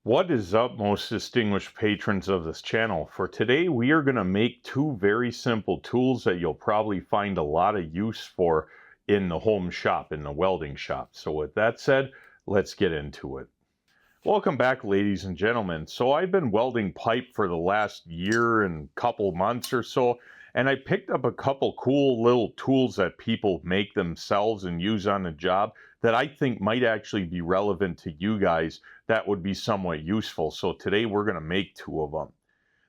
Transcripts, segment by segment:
What is up, most distinguished patrons of this channel? For today, we are going to make two very simple tools that you'll probably find a lot of use for in the home shop, in the welding shop. So with that said, let's get into it. Welcome back, ladies and gentlemen. So I've been welding pipe for the last year and couple months or so, and I picked up a couple cool little tools that people make themselves and use on the job that I think might actually be relevant to you guys that would be somewhat useful. So today we're going to make two of them.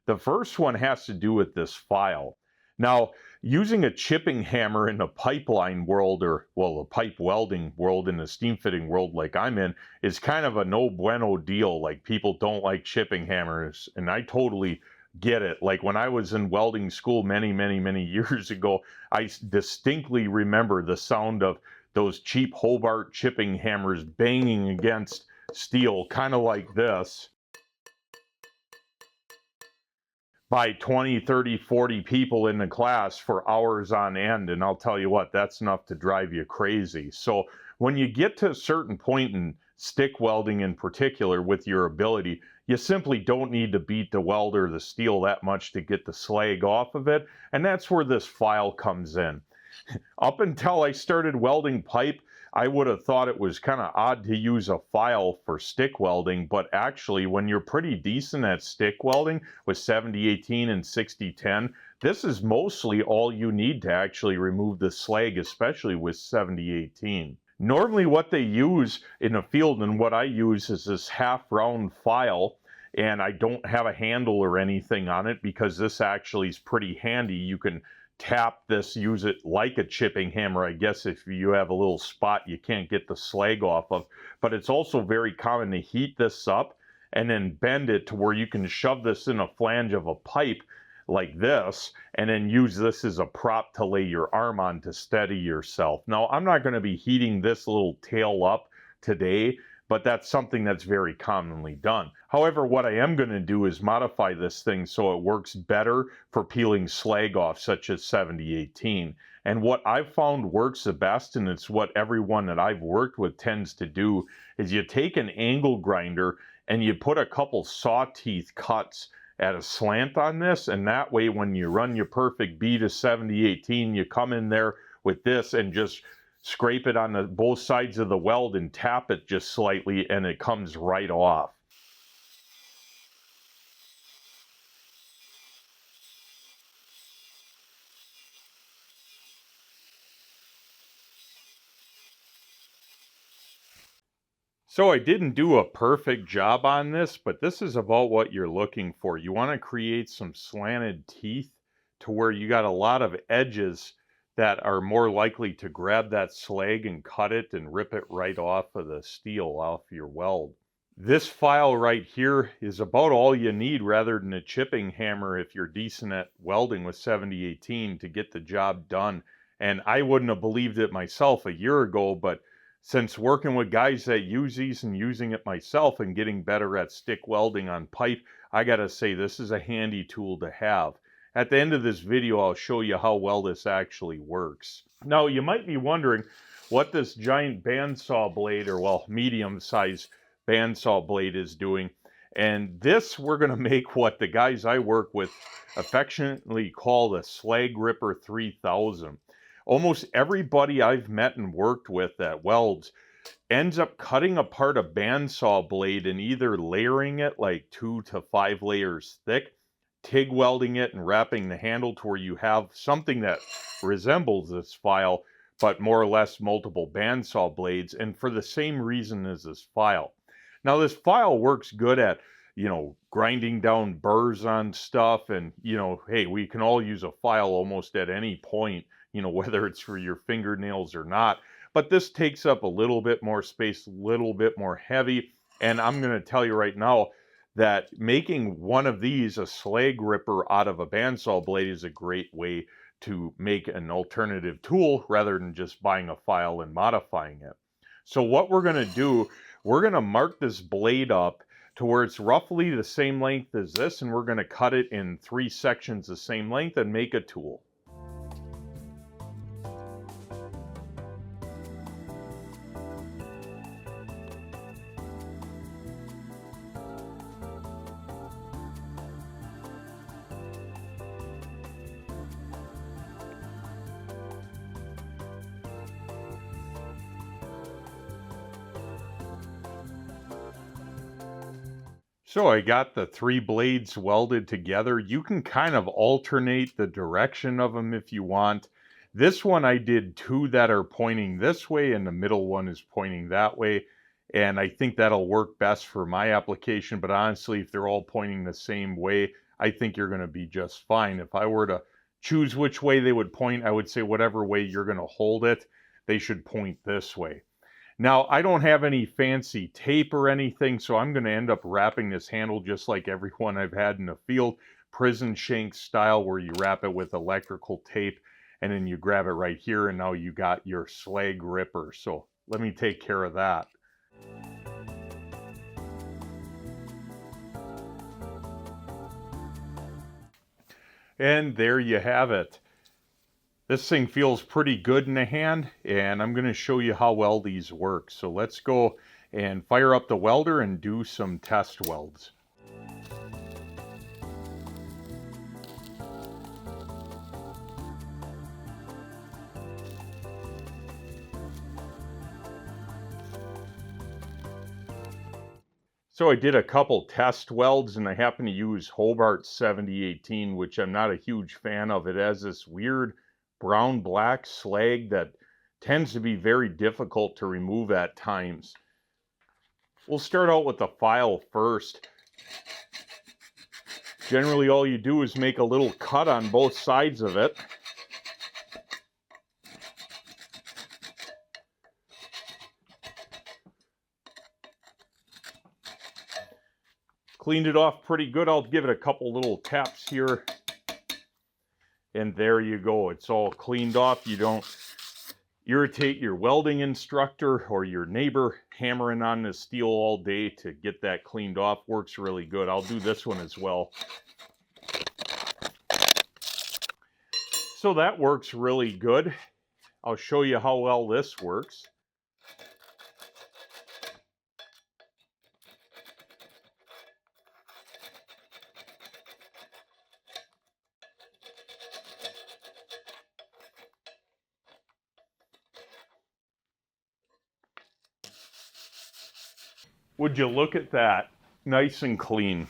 The first one has to do with this file. Now, using a chipping hammer in the pipeline world, or well, the pipe welding world in the steam fitting world like I'm in, is kind of a no bueno deal. Like, people don't like chipping hammers, and I totally get it. Like, when I was in welding school many years ago, I distinctly remember the sound of those cheap Hobart chipping hammers banging against steel, kind of like this, by 20, 30, 40 people in the class for hours on end. And I'll tell you what, that's enough to drive you crazy. So when you get to a certain point in stick welding in particular with your ability, you simply don't need to beat the weld or the steel that much to get the slag off of it. And that's where this file comes in. Up until I started welding pipe, I would have thought it was kind of odd to use a file for stick welding, but actually when you're pretty decent at stick welding with 70-18 and 60-10, this is mostly all you need to actually remove the slag, especially with 70-18. Normally what they use in the field, and what I use, is this half round file, and I don't have a handle or anything on it because this actually is pretty handy. You can tap this, use it like a chipping hammer, I guess, if you have a little spot you can't get the slag off of. But it's also very common to heat this up and then bend it to where you can shove this in a flange of a pipe like this, and then use this as a prop to lay your arm on to steady yourself. Now, I'm not going to be heating this little tail up today, but that's something that's very commonly done. However, what I am going to do is modify this thing so it works better for peeling slag off, such as 70-18. And what I've found works the best, and it's what everyone that I've worked with tends to do, is you take an angle grinder and you put a couple saw teeth cuts at a slant on this, and that way when you run your perfect bead of 70-18, you come in there with this and just scrape it on both sides of the weld and tap it just slightly, and it comes right off. So I didn't do a perfect job on this, but this is about what you're looking for. You want to create some slanted teeth to where you got a lot of edges that are more likely to grab that slag and cut it and rip it right off of the steel, off your weld. This file right here is about all you need, rather than a chipping hammer, if you're decent at welding with 70-18, to get the job done. And I wouldn't have believed it myself a year ago, but since working with guys that use these and using it myself and getting better at stick welding on pipe, I gotta say this is a handy tool to have. At the end of this video, I'll show you how well this actually works. Now, you might be wondering what this giant bandsaw blade, or well, medium-sized bandsaw blade, is doing. And this, we're gonna make what the guys I work with affectionately call the Slag Ripper 3000. Almost everybody I've met and worked with that welds ends up cutting apart a bandsaw blade and either layering it like 2 to 5 layers thick, TIG welding it and wrapping the handle to where you have something that resembles this file, but more or less multiple bandsaw blades, and for the same reason as this file. Now, this file works good at, grinding down burrs on stuff, and, hey, we can all use a file almost at any point, whether it's for your fingernails or not. But this takes up a little bit more space, a little bit more heavy. And I'm going to tell you right now that making one of these, a slag ripper, out of a bandsaw blade is a great way to make an alternative tool rather than just buying a file and modifying it. So what we're going to do, we're going to mark this blade up to where it's roughly the same length as this, and we're going to cut it in 3 sections the same length and make a tool. So I got the 3 blades welded together. You can kind of alternate the direction of them if you want. This one I did 2 that are pointing this way and the middle one is pointing that way. And I think that'll work best for my application. But honestly, if they're all pointing the same way, I think you're going to be just fine. If I were to choose which way they would point, I would say whatever way you're going to hold it, they should point this way. Now, I don't have any fancy tape or anything, so I'm going to end up wrapping this handle just like every one I've had in the field, prison shank style, where you wrap it with electrical tape, and then you grab it right here, and now you got your slag ripper. So let me take care of that. And there you have it. This thing feels pretty good in the hand, and I'm going to show you how well these work. So let's go and fire up the welder and do some test welds. So I did a couple test welds, and I happen to use Hobart 7018, which I'm not a huge fan of. It has this weird brown-black slag that tends to be very difficult to remove at times. We'll start out with the file first. Generally, all you do is make a little cut on both sides of it. Cleaned it off pretty good. I'll give it a couple little taps here. And there you go. It's all cleaned off. You don't irritate your welding instructor or your neighbor hammering on the steel all day to get that cleaned off. Works really good. I'll do this one as well. So that works really good. I'll show you how well this works. Would you look at that? Nice and clean.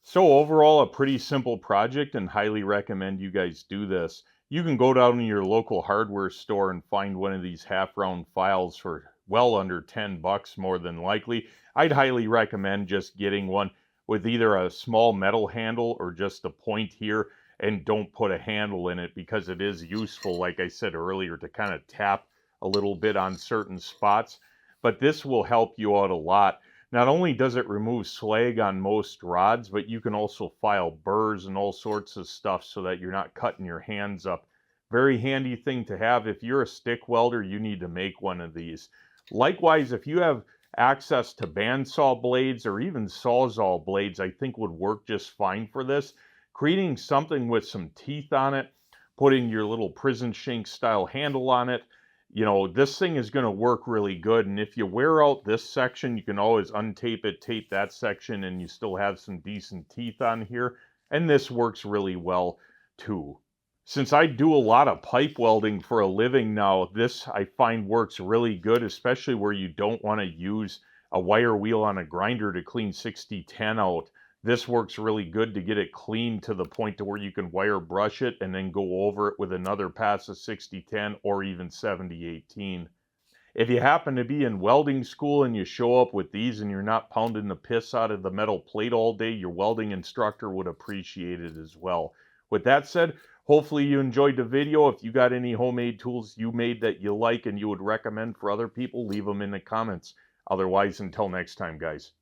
So overall, a pretty simple project, and highly recommend you guys do this. You can go down to your local hardware store and find one of these half-round files for well under 10 bucks more than likely. I'd highly recommend just getting one with either a small metal handle or just a point here, and don't put a handle in it because it is useful, like I said earlier, to kind of tap a little bit on certain spots. But this will help you out a lot. Not only does it remove slag on most rods, but you can also file burrs and all sorts of stuff so that you're not cutting your hands up. Very handy thing to have. If you're a stick welder, you need to make one of these. Likewise, if you have access to bandsaw blades or even sawzall blades, I think would work just fine for this. Creating something with some teeth on it, putting your little prison shank style handle on it, you know, this thing is going to work really good. And if you wear out this section, you can always untape it, tape that section, and you still have some decent teeth on here. And this works really well too. Since I do a lot of pipe welding for a living now, this I find works really good, especially where you don't want to use a wire wheel on a grinder to clean 6010 out. This works really good to get it clean to the point to where you can wire brush it and then go over it with another pass of 6010 or even 7018. If you happen to be in welding school and you show up with these and you're not pounding the piss out of the metal plate all day, your welding instructor would appreciate it as well. With that said, hopefully you enjoyed the video. If you got any homemade tools you made that you like and you would recommend for other people, leave them in the comments. Otherwise, until next time, guys.